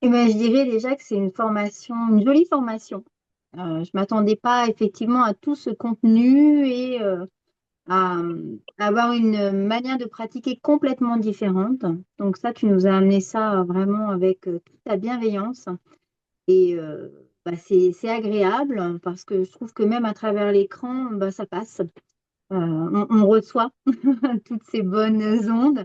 Eh ben, je dirais déjà que c'est une formation, une jolie formation. Je m'attendais pas effectivement à tout ce contenu et à avoir une manière de pratiquer complètement différente. Donc ça, tu nous as amené ça vraiment avec toute ta bienveillance. Et bah, c'est agréable parce que je trouve que même à travers l'écran, bah, ça passe. On reçoit toutes ces bonnes ondes.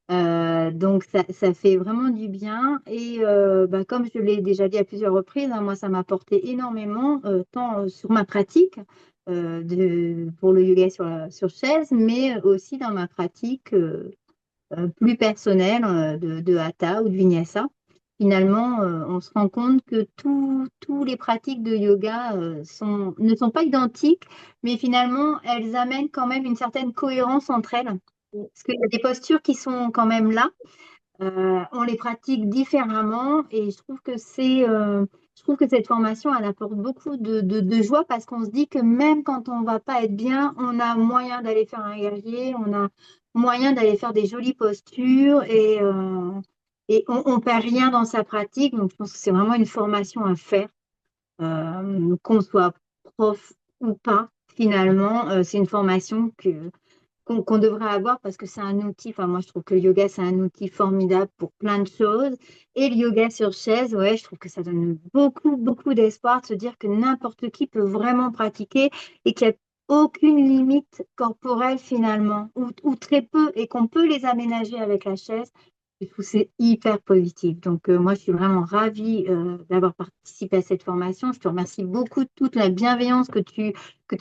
Donc ça fait vraiment du bien. Et bah, comme je l'ai déjà dit à plusieurs reprises, hein, moi, ça m'a apporté énormément, tant sur ma pratique pour le yoga sur chaise, mais aussi dans ma pratique plus personnelle de hatha ou de vinyasa. Finalement, on se rend compte que tous les pratiques de yoga ne sont pas identiques, mais finalement, elles amènent quand même une certaine cohérence entre elles. Parce qu'il y a des postures qui sont quand même là. On les pratique différemment et je trouve que cette formation, elle apporte beaucoup de joie parce qu'on se dit que même quand on va pas être bien, on a moyen d'aller faire un guerrier, on a moyen d'aller faire des jolies postures et on perd rien dans sa pratique. Donc, je pense que c'est vraiment une formation à faire, qu'on soit prof ou pas. Finalement, c'est une formation qu'on devrait avoir parce que c'est un outil. Enfin, moi, je trouve que le yoga, c'est un outil formidable pour plein de choses. Et le yoga sur chaise, ouais, je trouve que ça donne beaucoup d'espoir de se dire que n'importe qui peut vraiment pratiquer et qu'il n'y a aucune limite corporelle finalement, ou très peu, et qu'on peut les aménager avec la chaise. Je trouve que c'est hyper positif. Donc, moi, je suis vraiment ravie d'avoir participé à cette formation. Je te remercie beaucoup de toute la bienveillance que tu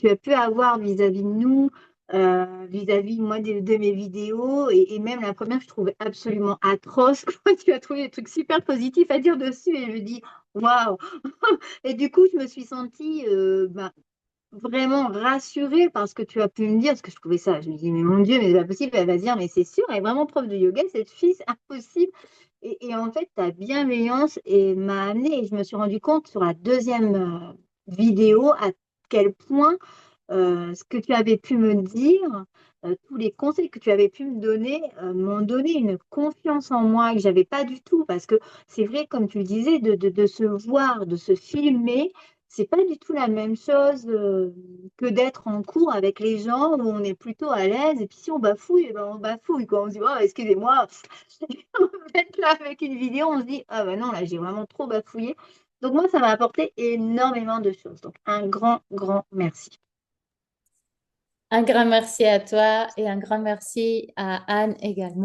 as pu avoir vis-à-vis de nous, vis-à-vis moi de mes vidéos et même la première que je trouvais absolument atroce. Tu as trouvé des trucs super positifs à dire dessus et je me dis waouh. Et du coup je me suis sentie vraiment rassurée par ce que tu as pu me dire parce que je trouvais ça, je me dis mais mon Dieu, mais c'est pas possible, elle va se dire mais c'est sûr, elle est vraiment prof de yoga cette fille, c'est impossible. Et en fait ta bienveillance m'a amenée et je me suis rendu compte sur la deuxième vidéo à quel point ce que tu avais pu me dire, tous les conseils que tu avais pu me donner, m'ont donné une confiance en moi que j'avais pas du tout. Parce que c'est vrai, comme tu le disais, de se voir, de se filmer, c'est pas du tout la même chose que d'être en cours avec les gens où on est plutôt à l'aise. Et puis si on bafouille, eh ben on bafouille, quoi. On se dit, oh, excusez-moi. En fait, là, avec une vidéo, on se dit, ah ben non, là, j'ai vraiment trop bafouillé. Donc moi, ça m'a apporté énormément de choses. Donc un grand merci. Un grand merci à toi et un grand merci à Anne également.